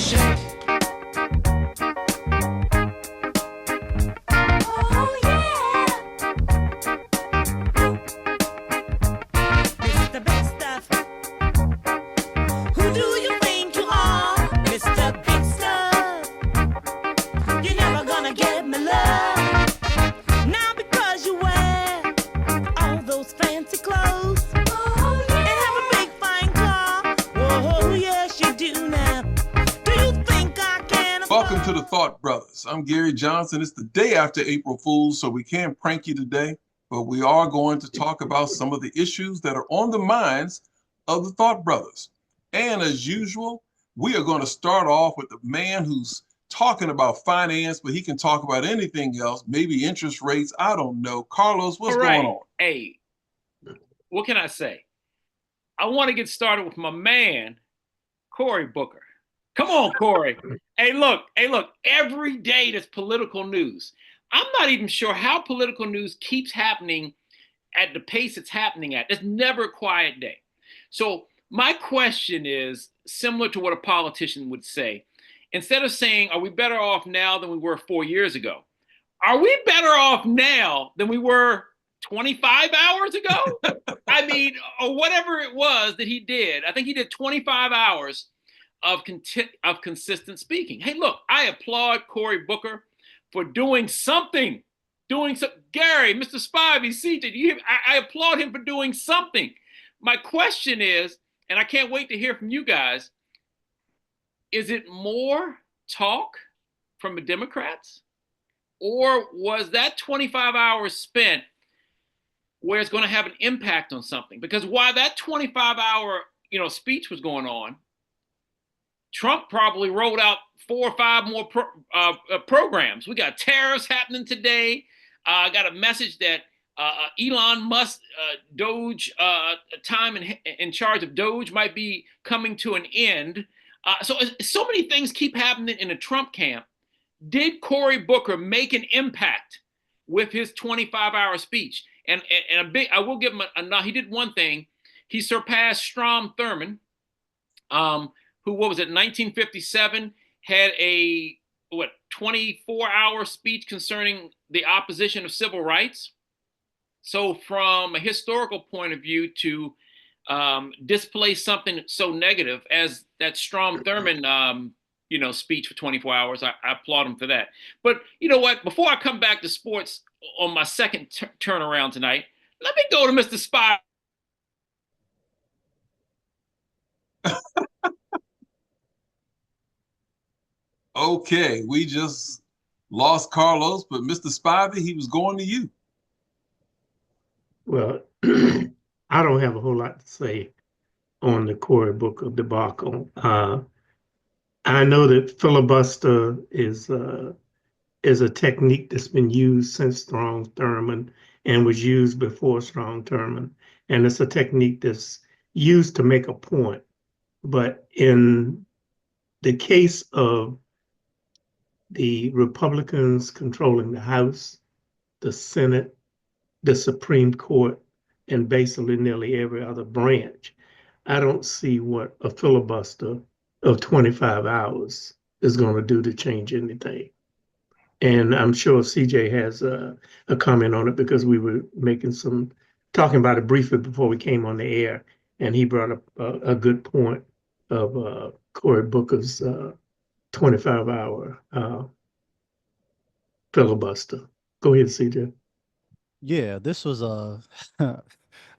shake. Oh yeah, this is the big stuff. Who do you think you are, Mr. Big Stuff? You're never gonna get me love. Now because you wear all those fancy clothes, oh, yeah, and have a big fine car. Whoa, yes you do now. Do you think I can afford? Welcome to the Thought Brothers. I'm Gary Johnson. It's the day after April Fool's, so we can't prank you today, but we are going to talk about some of the issues that are on the minds of the Thought Brothers. And as usual, we are going to start off with the man who's talking about finance, but he can talk about anything else, maybe interest rates. I don't know. Carlos, what's going on? Hey, what can I say? I want to get started with my man, Cory Booker. Come on, Cory. Hey, look, every day there's political news. I'm not even sure how political news keeps happening at the pace it's happening at. There's never a quiet day. So my question is similar to what a politician would say. Instead of saying, are we better off now than we were 4 years ago? Are we better off now than we were 25 hours ago? I mean, or whatever it was that he did. I think he did 25 hours of consistent speaking. Hey, look, I applaud Cory Booker for doing something. Gary, Mr. Spivey, CJ, I applaud him for doing something. My question is, and I can't wait to hear from you guys, is it more talk from the Democrats? Or was that 25 hours spent where it's going to have an impact on something? Because while that 25-hour speech was going on, Trump probably rolled out 4 or 5 more programs. We got tariffs happening today. I got a message that Elon Musk, Doge, time in charge of Doge might be coming to an end. So many things keep happening in the Trump camp. Did Cory Booker make an impact with his 25-hour speech? And I will give him he did one thing. He surpassed Strom Thurmond, who, what was it, 1957, had a 24-hour speech concerning the opposition of civil rights. So from a historical point of view, to display something so negative as that Strom Thurmond, speech for 24 hours, I applaud him for that. But you know what? Before I come back to sports on my second turnaround tonight, let me go to Mr. Spy. Okay, we just lost Carlos, but Mr. Spivey, he was going to you. Well, I don't have a whole lot to say on the Cory Booker debacle. I know that filibuster is a technique that's been used since Strom Thurmond and was used before Strom Thurmond, and it's a technique that's used to make a point. But in the case of the Republicans controlling the House, the Senate, the Supreme Court, and basically nearly every other branch, I don't see what a filibuster of 25 hours is going to do to change anything. And I'm sure CJ has a comment on it, because we were talking about it briefly before we came on the air, and he brought up a good point of Cory Booker's 25-hour filibuster. Go ahead, CJ. Yeah, this was I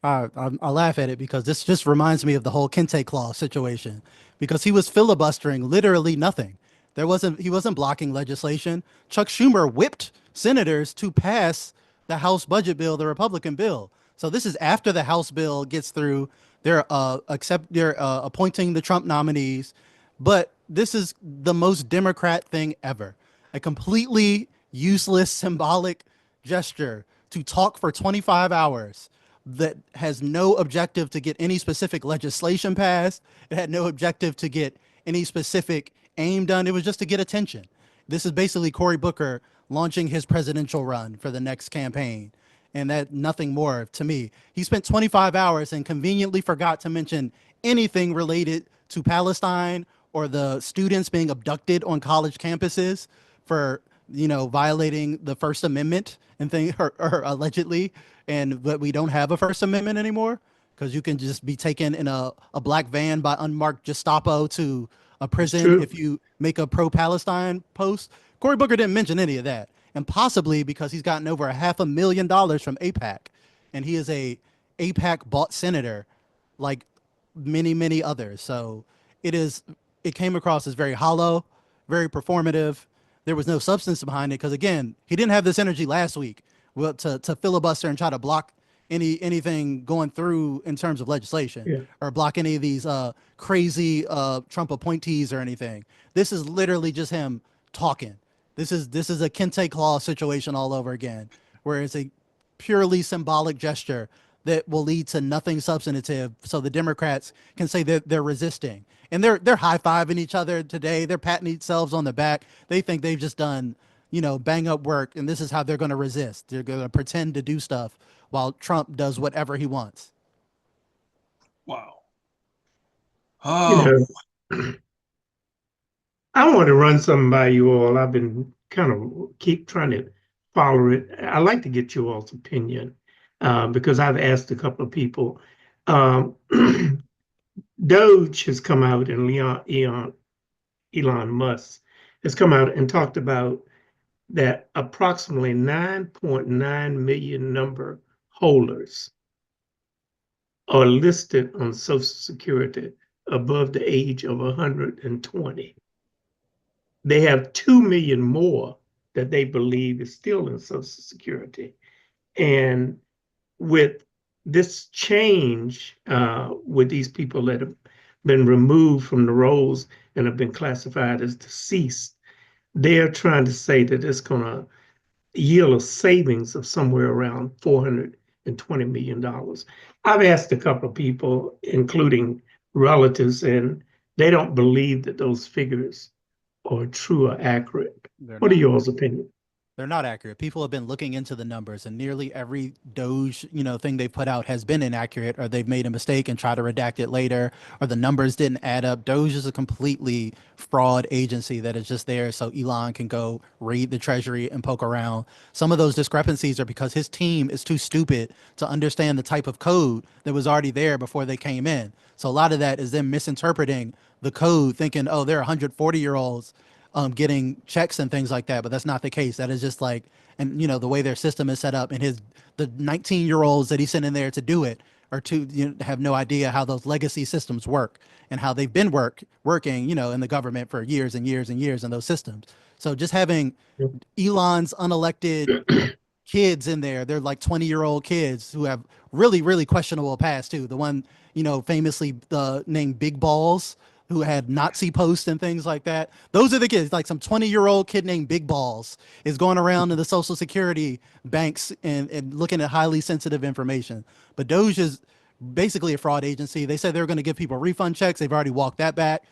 laugh at it because this just reminds me of the whole Kente Clause situation, because he was filibustering literally nothing. He wasn't blocking legislation. Chuck Schumer whipped senators to pass the House budget bill, the Republican bill. So this is after the House bill gets through. They're appointing the Trump nominees, but this is the most Democrat thing ever. A completely useless symbolic gesture to talk for 25 hours that has no objective to get any specific legislation passed. It had no objective to get any specific aim done. It was just to get attention. This is basically Cory Booker launching his presidential run for the next campaign. And that nothing more to me. He spent 25 hours and conveniently forgot to mention anything related to Palestine or the students being abducted on college campuses for, violating the First Amendment and things, or allegedly, but we don't have a First Amendment anymore because you can just be taken in a black van by unmarked Gestapo to a prison true. if you make a pro-Palestine post. Cory Booker didn't mention any of that, and possibly because he's gotten over $500,000 from AIPAC, and he is a AIPAC bought senator, like many others. So it came across as very hollow, very performative. There was no substance behind it because, again, he didn't have this energy last week, well, to filibuster and try to block anything going through in terms of legislation, Yeah. or block any of these crazy Trump appointees or anything. This is literally just him talking. This is a kente clause situation all over again, where it's a purely symbolic gesture that will lead to nothing substantive. So the Democrats can say that they're resisting, and they're high-fiving each other today. They're patting themselves on the back. They think they've just done, bang up work, and this is how they're going to resist. They're going to pretend to do stuff while Trump does whatever he wants. Wow. You know, I want to run something by you all. I've been kind of keep trying to follow it. I like to get you all's opinion because I've asked a couple of people. Doge has come out, and Elon Musk has come out and talked about that approximately 9.9 million number holders are listed on Social Security above the age of 120. They have 2 million more that they believe is still in Social Security. And with this change, with these people that have been removed from the rolls and have been classified as deceased, they're trying to say that it's going to yield a savings of somewhere around $420 million. I've asked a couple of people, including relatives, and they don't believe that those figures are true or accurate. What are y'all's opinion? They're not accurate. People have been looking into the numbers, and nearly every Doge, thing they put out has been inaccurate, or they've made a mistake and try to redact it later, or the numbers didn't add up. Doge is a completely fraud agency that is just there so Elon can go raid the treasury and poke around. Some of those discrepancies are because his team is too stupid to understand the type of code that was already there before they came in. So a lot of that is them misinterpreting the code, thinking, oh, they're 140-year-olds getting checks and things like that, but that's not the case. That is just like, and the way their system is set up, and the 19-year-olds that he sent in there to do it are have no idea how those legacy systems work and how they've been working, in the government for years and years and years in those systems. So just having Elon's unelected kids in there, they're like 20-year-old kids who have really questionable past too. The one, famously named Big Balls, who had Nazi posts and things like that. Those are the kids. Like some 20-year-old kid named Big Balls is going around in the Social Security banks and looking at highly sensitive information. But Doge is basically a fraud agency. They said they were going to give people refund checks. They've already walked that back.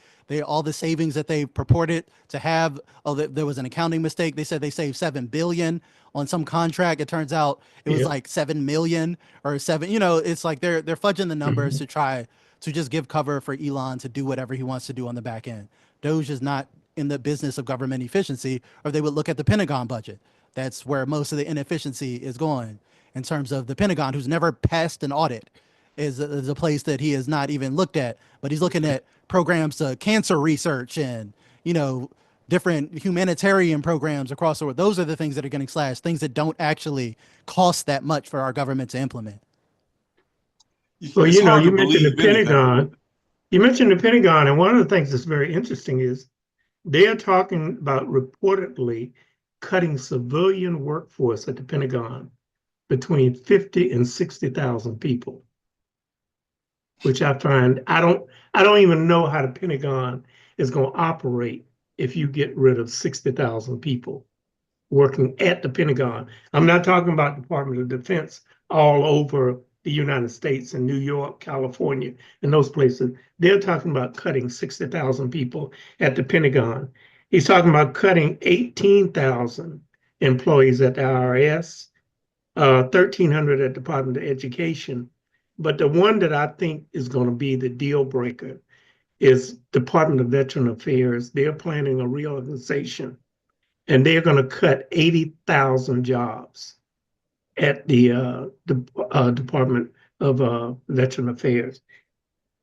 All the savings that they purported to have, there was an accounting mistake. They said they saved $7 billion on some contract. It turns out it was like 7 million or 7. It's like they're fudging the numbers to try to just give cover for Elon to do whatever he wants to do on the back end. Doge is not in the business of government efficiency, or they would look at the Pentagon budget. That's where most of the inefficiency is going in terms of the Pentagon, who's never passed an audit, is a place that he has not even looked at, but he's looking at programs to cancer research and, different humanitarian programs across the world. Those are the things that are getting slashed, things that don't actually cost that much for our government to implement. Well, you mentioned the Pentagon. You mentioned the Pentagon, and one of the things that's very interesting is they are talking about reportedly cutting civilian workforce at the Pentagon between 50 and 60,000 people, which I find I don't even know how the Pentagon is going to operate if you get rid of 60,000 people working at the Pentagon. I'm not talking about Department of Defense all over the United States and New York, California, and those places. They're talking about cutting 60,000 people at the Pentagon. He's talking about cutting 18,000 employees at the IRS, 1,300 at the Department of Education. But the one that I think is going to be the deal breaker is Department of Veteran Affairs. They're planning a reorganization, and they're going to cut 80,000 jobs at the Department of Veteran Affairs.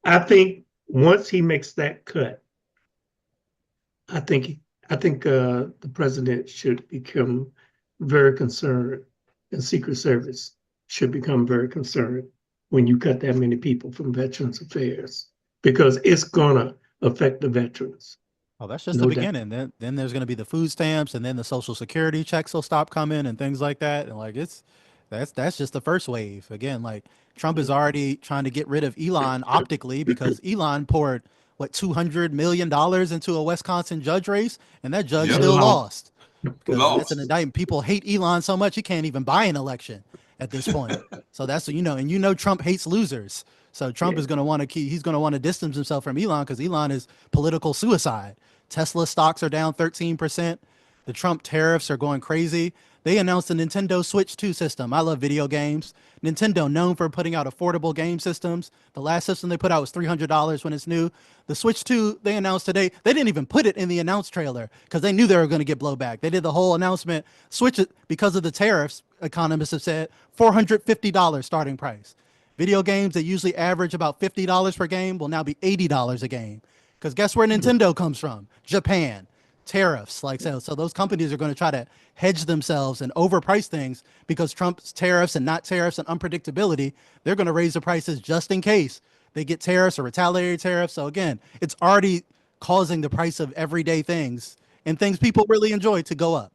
I think once he makes that cut, I think the president should become very concerned, and Secret Service should become very concerned when you cut that many people from Veterans Affairs, because it's gonna affect the veterans. Oh, that's just No the doubt. beginning. Then there's going to be the food stamps, and then the Social Security checks will stop coming and things like that. And like that's just the first wave. Again, like Trump is already trying to get rid of Elon optically because Elon poured what $200 million into a Wisconsin judge race, and that judge Yep. still lost because that's Lost. an indictment. People hate Elon so much he can't even buy an election at this point. So that's what and Trump hates losers. So Trump is going to want to he's going to want to distance himself from Elon because Elon is political suicide. Tesla stocks are down 13%. The Trump tariffs are going crazy. They announced the Nintendo Switch 2 system. I love video games. Nintendo, known for putting out affordable game systems. The last system they put out was $300 when it's new. The Switch 2 they announced today, they didn't even put it in the announced trailer because they knew they were going to get blowback. They did the whole announcement. Switch it because of the tariffs, economists have said, $450 starting price. Video games that usually average about $50 per game will now be $80 a game. Because guess where Nintendo comes from? Japan. Tariffs, like so those companies are going to try to hedge themselves and overprice things because Trump's tariffs and not tariffs and unpredictability, they're going to raise the prices just in case they get tariffs or retaliatory tariffs. So again, it's already causing the price of everyday things and things people really enjoy to go up.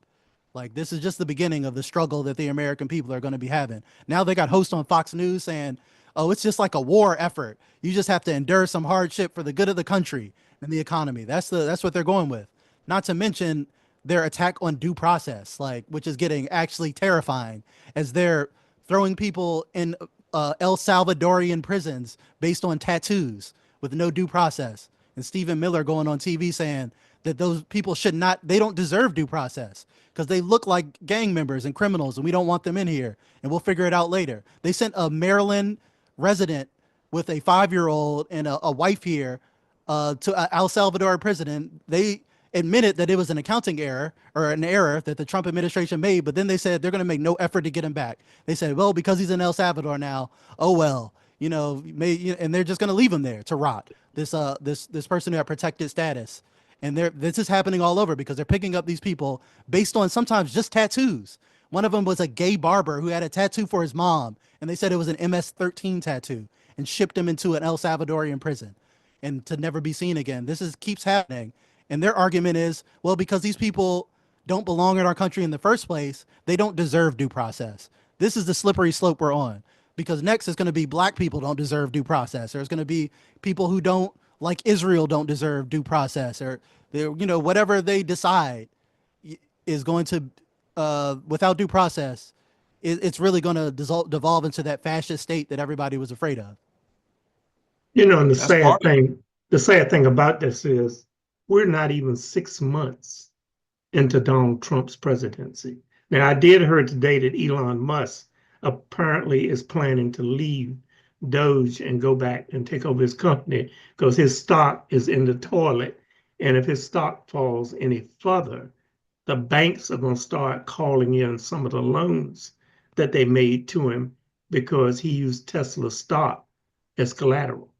Like this is just the beginning of the struggle that the American people are going to be having. Now they got hosts on Fox News saying, oh, it's just like a war effort. You just have to endure some hardship for the good of the country and the economy. That's what they're going with. Not to mention their attack on due process, which is getting actually terrifying as they're throwing people in El Salvadorian prisons based on tattoos with no due process. And Stephen Miller going on TV saying that those people they don't deserve due process because they look like gang members and criminals and we don't want them in here and we'll figure it out later. They sent a Maryland resident with a 5-year-old and a wife here to El Salvador prison. They admitted that it was an accounting error or an error that the Trump administration made, but then they said they're going to make no effort to get him back. They said, well, because he's in El Salvador now, oh well, and they're just going to leave him there to rot. This person who had protected status, and this is happening all over because they're picking up these people based on sometimes just tattoos. One of them was a gay barber who had a tattoo for his mom, and they said it was an MS-13 tattoo, and shipped him into an El Salvadorian prison, and to never be seen again. This keeps happening. And their argument is, well, because these people don't belong in our country in the first place, they don't deserve due process. This is the slippery slope we're on because next is going to be black people don't deserve due process. There's going to be people who don't like Israel don't deserve due process or whatever they decide is going to without due process. It's really going to devolve into that fascist state that everybody was afraid of. And the sad thing about this is we're not even 6 months into Donald Trump's presidency. Now, I did hear today that Elon Musk apparently is planning to leave Doge and go back and take over his company because his stock is in the toilet. And if his stock falls any further, the banks are going to start calling in some of the loans that they made to him because he used Tesla stock as collateral.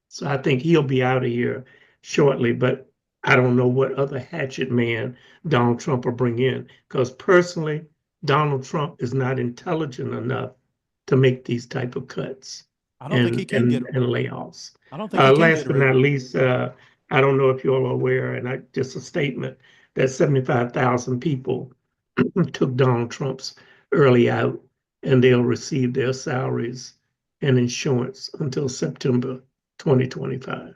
So I think he'll be out of here shortly, but I don't know what other hatchet man Donald Trump will bring in because personally, Donald Trump is not intelligent enough to make these type of cuts I don't think he can and layoffs. I don't think he can Last get but rid not of least, I don't know if you're all aware, and just a statement that 75,000 people took Donald Trump's early out, and they'll receive their salaries and insurance until September 2025.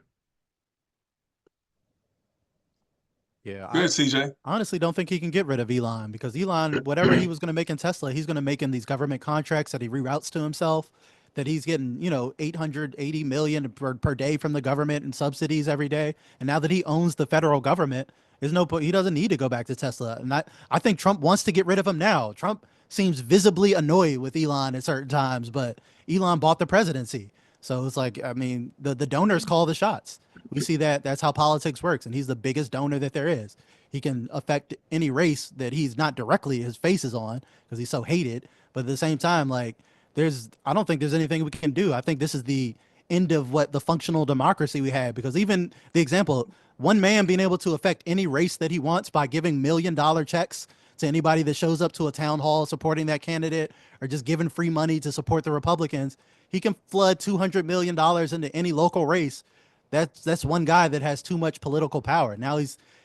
Yeah, Good, CJ. honestly don't think he can get rid of Elon because Elon, whatever he was going to make in Tesla, he's going to make in these government contracts that he reroutes to himself, that he's getting, 880 million per day from the government in subsidies every day. And now that he owns the federal government, he doesn't need to go back to Tesla. And I think Trump wants to get rid of him now. Trump seems visibly annoyed with Elon at certain times, but Elon bought the presidency. So it's like, I mean, the donors call the shots. We see that that's how politics works, and he's the biggest donor that there is. He can affect any race that he's not directly his face is on because he's so hated. But at the same time, like I don't think there's anything we can do. I think this is the end of what the functional democracy we had, because even the example, one man being able to affect any race that he wants by giving $1 million checks to anybody that shows up to a town hall supporting that candidate, or just giving free money to support the Republicans. He can flood $200 million into any local race. That's one guy that has too much political power. Now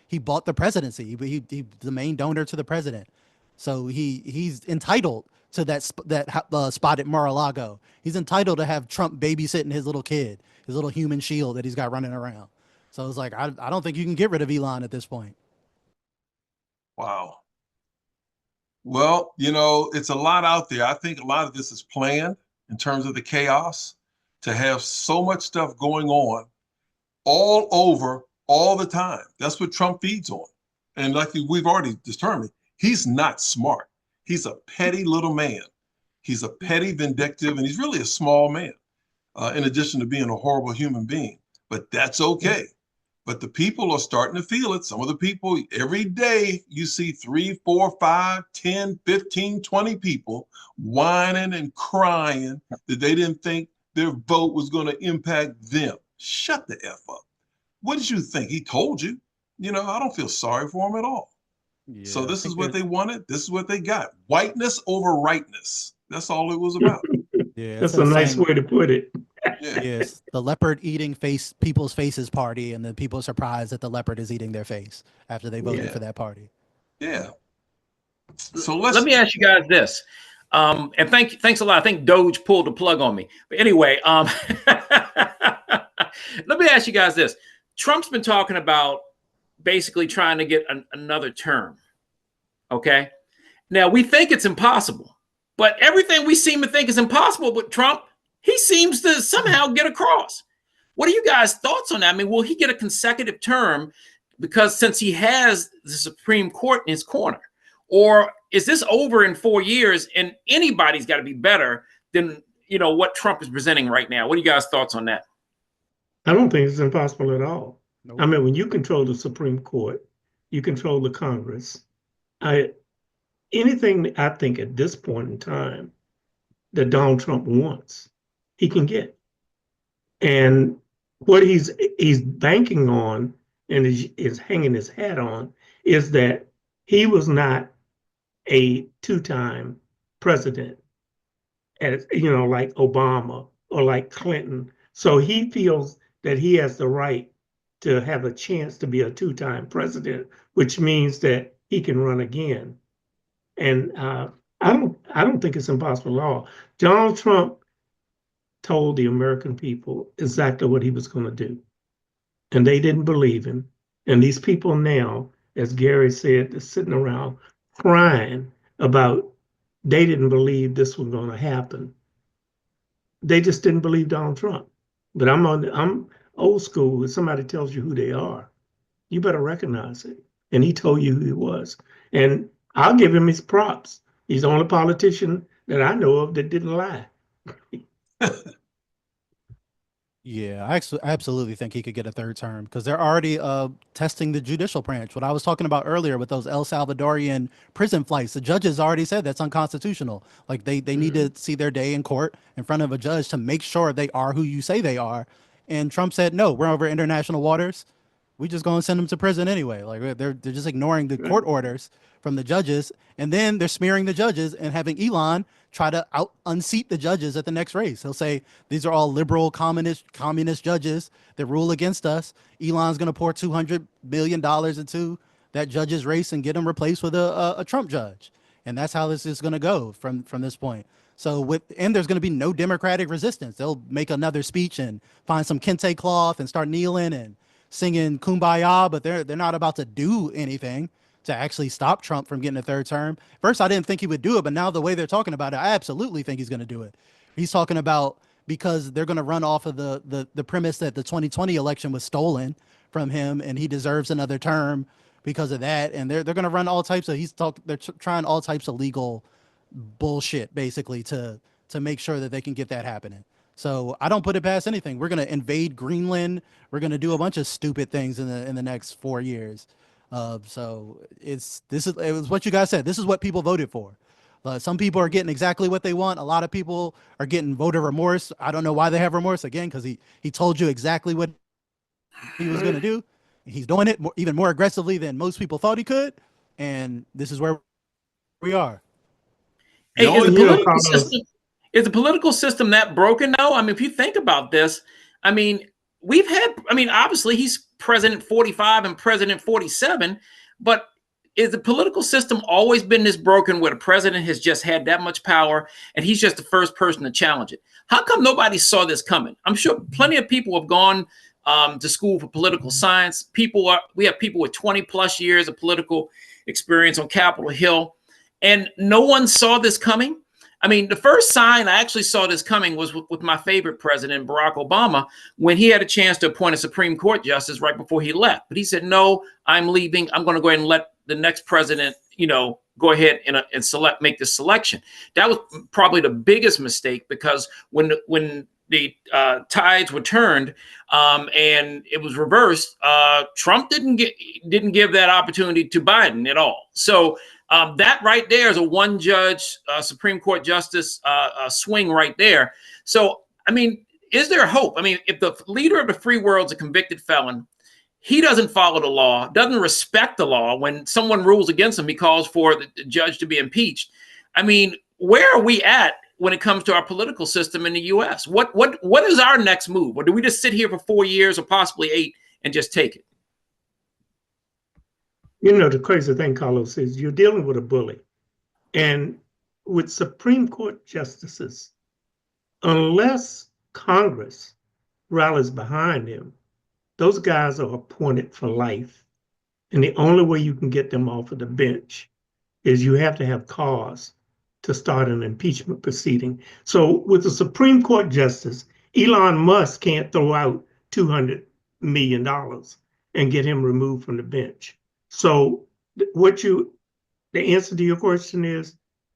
he bought the presidency. He the main donor to the president. So he's entitled to that spot at Mar-a-Lago. He's entitled to have Trump babysitting his little kid, his little human shield that he's got running around. So it's like, I don't think you can get rid of Elon at this point. Wow. Well, you know, it's a lot out there. I think a lot of this is planned in terms of the chaos, to have so much stuff going on all over all the time. That's what Trump feeds on. And like we've already determined, he's not smart. He's a petty little man. He's a petty, vindictive, and he's really a small man, in addition to being a horrible human being. But that's okay. But the people are starting to feel it. Some of the people, every day you see 3, 4, 5, 10, 15, 20 people whining and crying that they didn't think their vote was going to impact them. Shut the F up. What did you think? He told you. You know, I don't feel sorry for him at all. Yeah, so this is what they wanted. This is what they got. Whiteness over rightness. That's all it was about. Yeah, that's a nice way to put it. Yeah. Yes, the leopard eating people's faces party, and then people are surprised that the leopard is eating their face after they voted for that party. Yeah. So let me ask you guys this, and thanks a lot. I think Doge pulled the plug on me, but anyway, let me ask you guys this. Trump's been talking about basically trying to get another term. Okay, now we think it's impossible, but everything we seem to think is impossible with Trump, he seems to somehow get across. What are you guys' thoughts on that? I mean, will he get a consecutive term because since he has the Supreme Court in his corner? Or is this over in 4 years and anybody's got to be better than, you know, what Trump is presenting right now? What are you guys' thoughts on that? I don't think it's impossible at all. Nope. I mean, when you control the Supreme Court, you control the Congress. Anything I think at this point in time that Donald Trump wants, he can get. And what he's banking on and is hanging his hat on is that he was not a two-time president, as you know, like Obama or like Clinton. So he feels that he has the right to have a chance to be a two-time president, which means that he can run again. And I don't think it's impossible at all. Donald Trump told the American people exactly what he was going to do, and they didn't believe him. And these people now, as Gary said, they're sitting around crying about they didn't believe this was going to happen. They just didn't believe Donald Trump. But I'm old school. If somebody tells you who they are, you better recognize it. And he told you who he was. And I'll give him his props. He's the only politician that I know of that didn't lie. Yeah, I absolutely think he could get a third term because they're already testing the judicial branch. What I was talking about earlier with those El Salvadorian prison flights, the judges already said that's unconstitutional. Like they need to see their day in court in front of a judge to make sure they are who you say they are. And Trump said, no, we're over international waters. We just going to send them to prison anyway. Like they're just ignoring the court orders from the judges, and then they're smearing the judges and having Elon try to unseat the judges at the next race. He'll say these are all liberal communist judges that rule against us. Elon's going to pour $200 million into that judge's race and get him replaced with a Trump judge, and that's how this is going to go from this point. So and there's going to be no Democratic resistance. They'll make another speech and find some kente cloth and start kneeling and singing Kumbaya, but they're not about to do anything to actually stop Trump from getting a third term. First, I didn't think he would do it, but now the way they're talking about it, I absolutely think he's going to do it. He's talking about because they're going to run off of the premise that the 2020 election was stolen from him and he deserves another term because of that. And they're going to run all types of they're trying all types of legal bullshit basically to make sure that they can get that happening. So I don't put it past anything. We're gonna invade Greenland. We're gonna do a bunch of stupid things in the next 4 years. So it was what you guys said. This is what people voted for. Some people are getting exactly what they want. A lot of people are getting voter remorse. I don't know why they have remorse again, because he told you exactly what he was gonna do. He's doing it even more aggressively than most people thought he could, and this is where we are. Hey, only is the political system that broken now? I mean, if you think about this, I mean, obviously he's president 45 and president 47, but is the political system always been this broken where the president has just had that much power and he's just the first person to challenge it? How come nobody saw this coming? I'm sure plenty of people have gone to school for political science. We have people with 20 plus years of political experience on Capitol Hill, and no one saw this coming. I mean, the first sign I actually saw this coming was with my favorite president, Barack Obama, when he had a chance to appoint a Supreme Court justice right before he left. But he said, no, I'm leaving. I'm going to go ahead and let the next president, go ahead and make this selection. That was probably the biggest mistake, because when the tides were turned and it was reversed, Trump didn't give that opportunity to Biden at all. So that right there is a one judge Supreme Court justice swing right there. So, I mean, is there hope? I mean, if the leader of the free world is a convicted felon, he doesn't follow the law, doesn't respect the law. When someone rules against him, he calls for the judge to be impeached. I mean, where are we at when it comes to our political system in the U.S.? What is our next move? Or do we just sit here for 4 years or possibly 8 and just take it? The crazy thing, Carlos, is you're dealing with a bully. And with Supreme Court justices, unless Congress rallies behind them, those guys are appointed for life. And the only way you can get them off of the bench is you have to have cause to start an impeachment proceeding. So with the Supreme Court justice, Elon Musk can't throw out $200 million and get him removed from the bench. So the answer to your question is,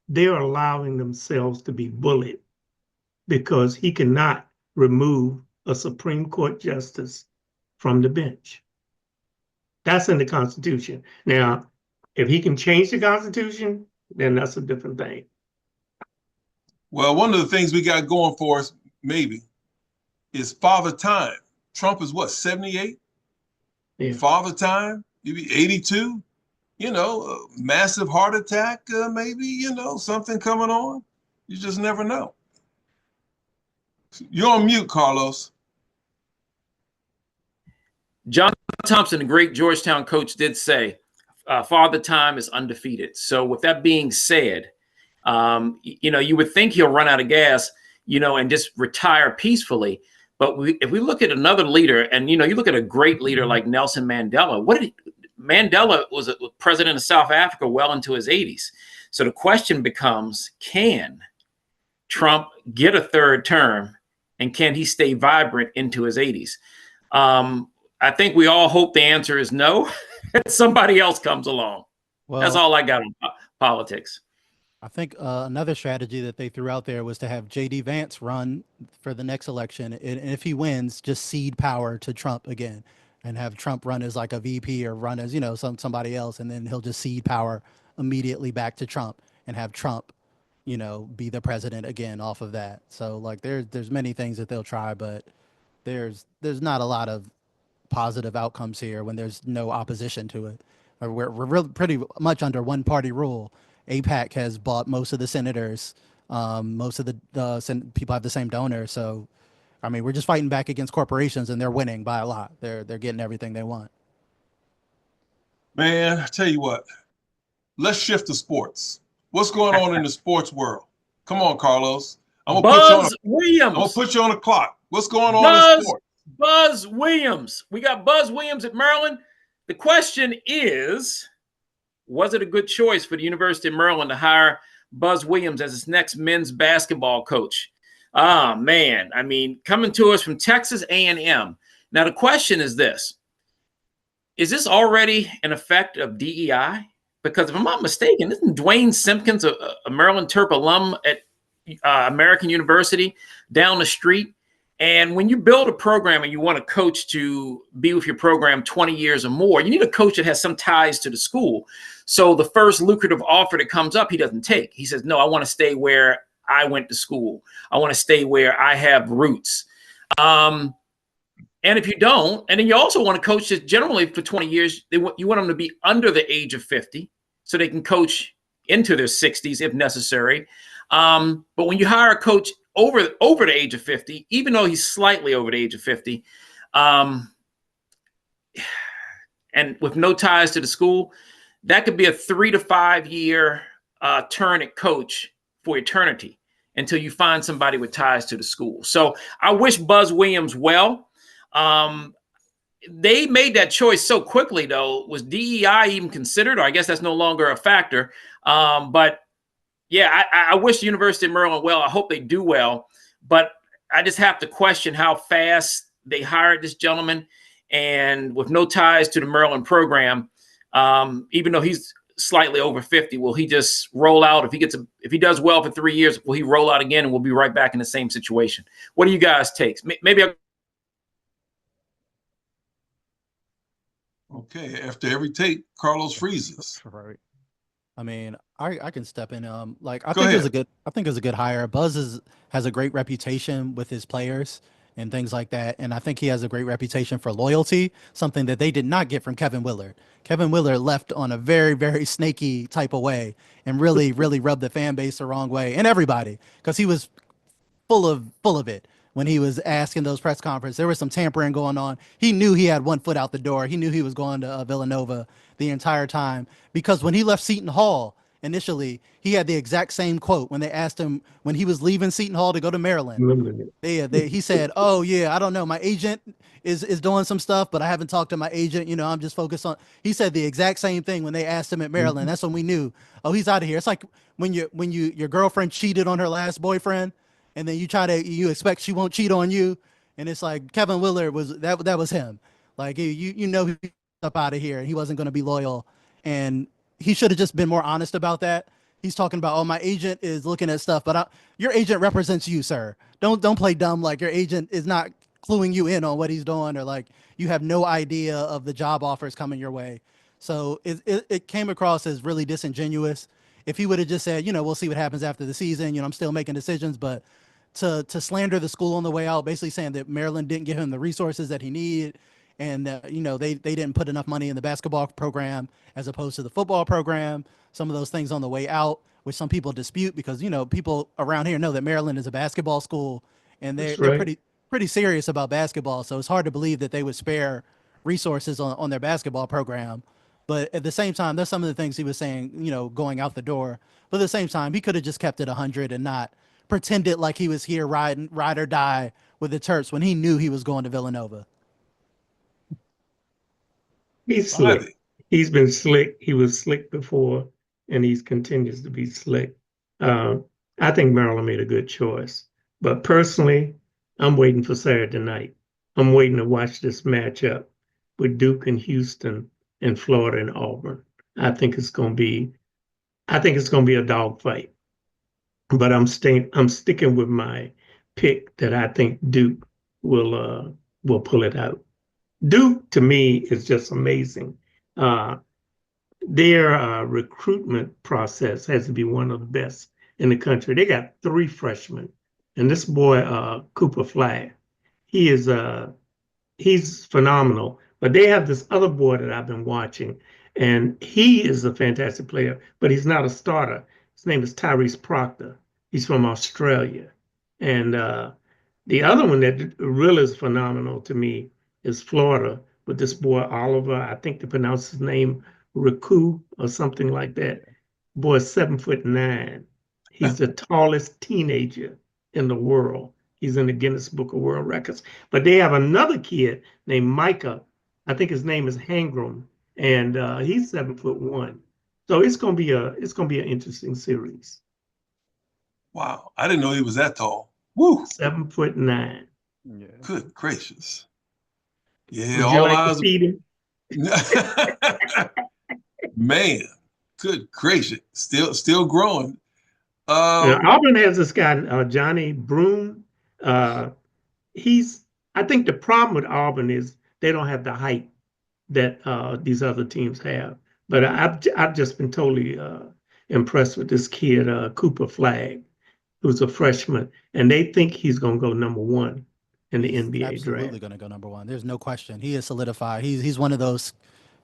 they're allowing themselves to be bullied because he cannot remove a Supreme Court justice from the bench. That's in the Constitution. Now, if he can change the Constitution, then that's a different thing. Well, one of the things we got going for us, maybe, is Father Time. Trump is what, 78? Yeah. Father Time, maybe 82. A massive heart attack, maybe, something coming on. You just never know. You're on mute, Carlos. John Thompson, the great Georgetown coach, did say, Father Time is undefeated. So with that being said, you would think he'll run out of gas, and just retire peacefully. But if we look at another leader, and, you look at a great leader like Nelson Mandela, Mandela was a president of South Africa well into his 80s. So the question becomes, can Trump get a third term, and can he stay vibrant into his 80s? I think we all hope the answer is no. Somebody else comes along. Well, that's all I got on politics. I think another strategy that they threw out there was to have J.D. Vance run for the next election. And if he wins, just cede power to Trump again and have Trump run as like a VP or run as, somebody else. And then he'll just cede power immediately back to Trump and have Trump, be the president again off of that. So like there's many things that they'll try, but there's not a lot of positive outcomes here when there's no opposition to it. We're pretty much under one party rule. AIPAC has bought most of the senators. Most of the people have the same donor. So, I mean, we're just fighting back against corporations, and they're winning by a lot. They're getting everything they want. Man, I tell you what, let's shift to sports. What's going on in the sports world? Come on, Carlos. I'm gonna put you on a clock. What's going on in sports? Buzz Williams. We got Buzz Williams at Maryland. The question is, was it a good choice for the University of Maryland to hire Buzz Williams as its next men's basketball coach? Ah, man. I mean, coming to us from Texas A&M. Now, the question is this. Is this already an effect of DEI? Because if I'm not mistaken, isn't Dwayne Simpkins a Maryland Terp alum at American University down the street. And when you build a program and you want a coach to be with your program 20 years or more, you need a coach that has some ties to the school. So the first lucrative offer that comes up, he doesn't take. He says, no, I want to stay where I went to school. I want to stay where I have roots. And if you don't, and then you also want to coach that generally for 20 years, you want them to be under the age of 50 so they can coach into their 60s if necessary. But when you hire a coach over the age of 50, even though he's slightly over the age of 50, and with no ties to the school, that could be a 3 to 5 year turn at coach for eternity until you find somebody with ties to the school. So I wish Buzz Williams well. They made that choice so quickly, though. Was DEI even considered? Or I guess that's no longer a factor. But yeah, I wish the University of Maryland well. I hope they do well. But I just have to question how fast they hired this gentleman, and with no ties to the Maryland program, even though he's slightly over 50, will he just roll out? If he does well for 3 years, will he roll out again and we'll be right back in the same situation? What do you guys take? Maybe Okay, after every take, Carlos freezes. Right. I mean, I can step in. Like Go ahead. I think it's a good hire. Buzz has a great reputation with his players and things like that, and I think he has a great reputation for loyalty, something that they did not get from Kevin Willard. Kevin Willard left on a very, very snaky type of way and really, really rubbed the fan base the wrong way and everybody, because he was full of it. When he was asking those press conferences, there was some tampering going on. He knew he had one foot out the door. He knew he was going to Villanova the entire time, because when he left Seton Hall initially, he had the exact same quote when they asked him when he was leaving Seton Hall to go to Maryland. He said, "Oh yeah, I don't know. My agent is doing some stuff, but I haven't talked to my agent. You know, I'm just focused on." He said the exact same thing when they asked him at Maryland. That's when we knew, oh, he's out of here. It's like when your girlfriend cheated on her last boyfriend, and then you expect she won't cheat on you, and it's like Kevin Willard was that was him. Like you know he's up out of here, and he wasn't going to be loyal, and he should have just been more honest about that. He's talking about, oh, my agent is looking at stuff, but your agent represents you, sir. Don't play dumb like your agent is not cluing you in on what he's doing, or like you have no idea of the job offers coming your way. So it came across as really disingenuous. If he would have just said, we'll see what happens after the season, I'm still making decisions, but to slander the school on the way out, basically saying that Maryland didn't give him the resources that he needed, and they didn't put enough money in the basketball program as opposed to the football program. Some of those things on the way out, which some people dispute, because people around here know that Maryland is a basketball school, and they're pretty serious about basketball. So it's hard to believe that they would spare resources on their basketball program. But at the same time, there's some of the things he was saying, going out the door. But at the same time, he could have just kept it 100 and not pretended like he was here ride or die with the Terps when he knew he was going to Villanova. He's slick. He's been slick. He was slick before, and he continues to be slick. I think Maryland made a good choice. But personally, I'm waiting for Saturday night. I'm waiting to watch this matchup with Duke and Houston and Florida and Auburn. I think it's going to be a dogfight. But I'm sticking with my pick that I think Duke will pull it out. Duke, to me, is just amazing. Their recruitment process has to be one of the best in the country. They got 3 freshmen, and this boy Cooper Flagg, he's phenomenal. But they have this other boy that I've been watching, and he is a fantastic player, but he's not a starter. His name is Tyrese Proctor. He's from Australia. And the other one that really is phenomenal to me is Florida, with this boy Oliver. I think they pronounce his name Riku or something like that. Boy is 7'9". He's the tallest teenager in the world. He's in the Guinness Book of World Records. But they have another kid named Micah. I think his name is Hangram, and he's 7'1". So it's gonna be an interesting series. Wow, I didn't know he was that tall. Woo, 7'9". Yeah. Good gracious. Yeah, Would all you like eyes. to feed him? Man, good gracious, still growing. Auburn has this guy, Johnny Broome. I think the problem with Auburn is they don't have the height that these other teams have. But I've just been totally impressed with this kid, Cooper Flagg, who's a freshman, and they think he's going to go #1 in the NBA draft. Absolutely going to go #1. There's no question. He is solidified. He's one of those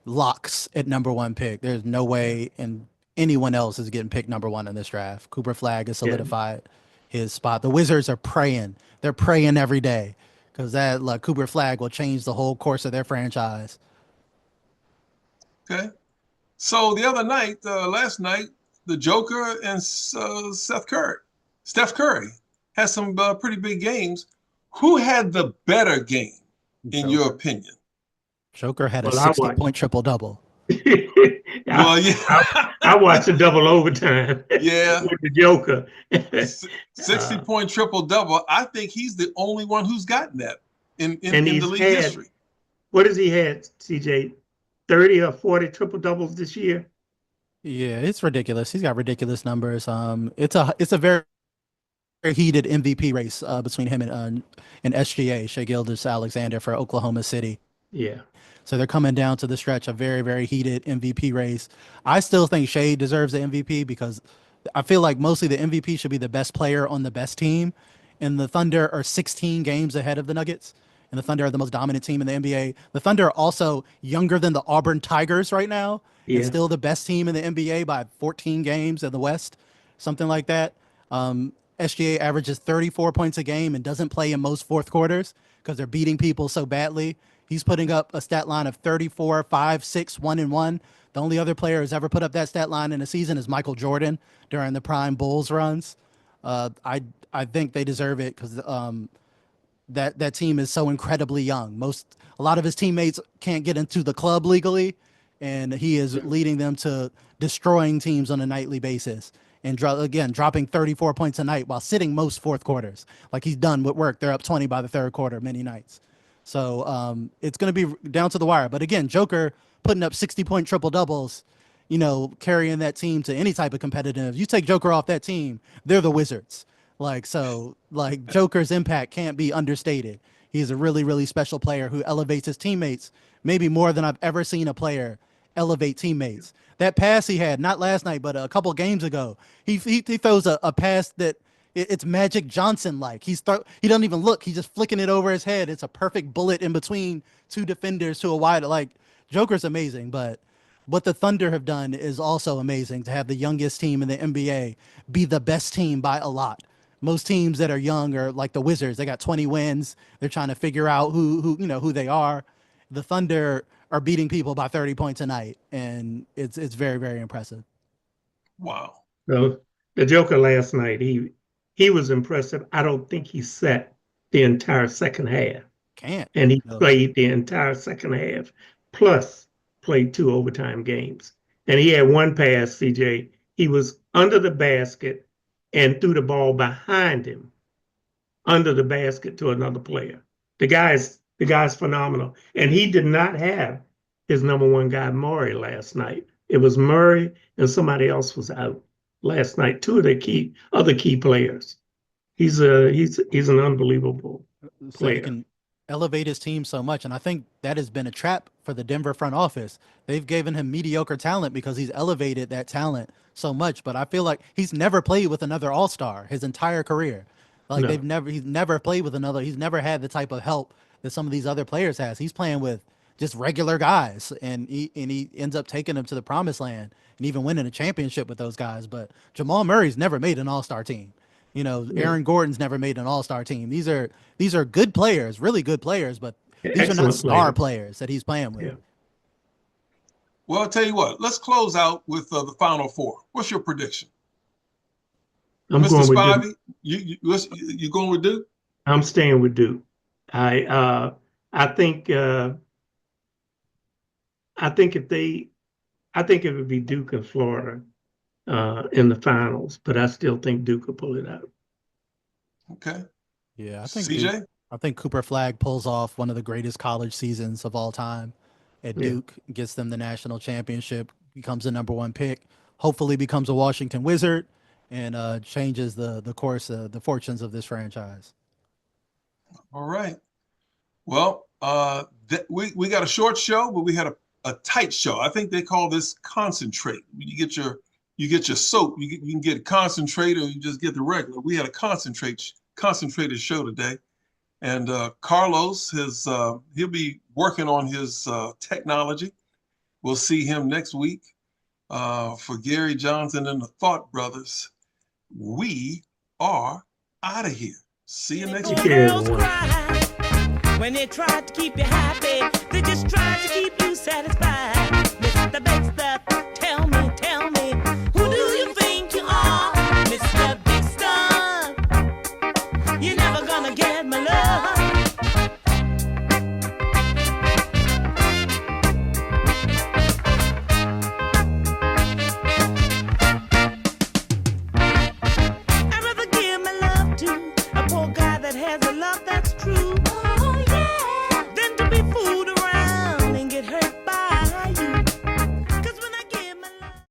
locks at #1 pick. There's no way and anyone else is getting picked #1 in this draft. Cooper Flagg has solidified his spot. The Wizards are praying. They're praying every day because Cooper Flagg will change the whole course of their franchise. Okay. So the other night, last night, the Joker and Steph Curry had some pretty big games. Who had the better game, in your opinion? Joker had a 60-point triple-double. Well, yeah. I watched a double overtime. Yeah. With the Joker. 60-point triple-double. I think he's the only one who's gotten that in the league history. What has he had, CJ? 30 or 40 triple-doubles this year? Yeah, it's ridiculous. He's got ridiculous numbers. It's a very heated MVP race between him and SGA, Shai Gilgeous-Alexander, for Oklahoma City. Yeah. So they're coming down to the stretch, a very, very heated MVP race. I still think Shai deserves the MVP because I feel like mostly the MVP should be the best player on the best team. And the Thunder are 16 games ahead of the Nuggets. And the Thunder are the most dominant team in the NBA. The Thunder are also younger than the Auburn Tigers right now. Yeah. And still the best team in the NBA by 14 games in the West, something like that. SGA averages 34 points a game and doesn't play in most fourth quarters because they're beating people so badly. He's putting up a stat line of 34, 5, 6, 1, and 1. The only other player who's ever put up that stat line in a season is Michael Jordan during the prime Bulls runs. I think they deserve it because that team is so incredibly young. A lot of his teammates can't get into the club legally, and he is leading them to destroying teams on a nightly basis. And dropping 34 points a night while sitting most fourth quarters. Like he's done with work. They're up 20 by the third quarter many nights. So it's going to be down to the wire. But again, Joker putting up 60-point triple-doubles, carrying that team to any type of competitive. You take Joker off that team, they're the Wizards. Joker's impact can't be understated. He's a really, really special player who elevates his teammates maybe more than I've ever seen a player elevate teammates. That pass he had, not last night, but a couple games ago, he throws a pass that it's Magic Johnson-like. He doesn't even look. He's just flicking it over his head. It's a perfect bullet in between two defenders to a wide. Joker's amazing, but what the Thunder have done is also amazing to have the youngest team in the NBA be the best team by a lot. Most teams that are young are like the Wizards. They got 20 wins. They're trying to figure out who they are. The Thunder are beating people by 30 points a night, and it's very, very impressive. Wow. So the Joker last night, he was impressive. I don't think he sat the entire second half. And he played the entire second half, plus played 2 overtime games. And he had one pass, CJ. He was under the basket and threw the ball behind him, under the basket to another player. The guy's phenomenal. And he did not have his #1 guy, Murray, last night. It was Murray and somebody else was out last night. 2 of the other key players. He's an unbelievable player. He can elevate his team so much. And I think that has been a trap for the Denver front office. They've given him mediocre talent because he's elevated that talent so much. But I feel like he's never played with another all-star his entire carear. He's never played with another. He's never had the type of help that some of these other players has. He's playing with just regular guys, and he ends up taking them to the promised land and even winning a championship with those guys. But Jamal Murray's never made an all-star team. Aaron Gordon's never made an all-star team. These are good players, really good players, but these are not star players that he's playing with. Yeah. Well, I'll tell you what. Let's close out with the Final Four. What's your prediction? Mr. Spivey, you going with Duke? I'm staying with Duke. I think it would be Duke and Florida in the finals, but I still think Duke will pull it out. Okay. Yeah, I think CJ? I think Cooper Flagg pulls off one of the greatest college seasons of all time at Duke, gets them the national championship, becomes the #1 pick, hopefully becomes a Washington Wizard, and changes the course, the fortunes of this franchise. All right. Well, we got a short show, but we had a tight show. I think they call this concentrate. You get your soap. You can get concentrate, or you just get the regular. We had a concentrated show today, and Carlos he'll be working on his technology. We'll see him next week. For Gary Johnson and the Thought Brothers, we are out of here. See you next week. Girls cry when they try to keep you happy. They just try to keep you satisfied.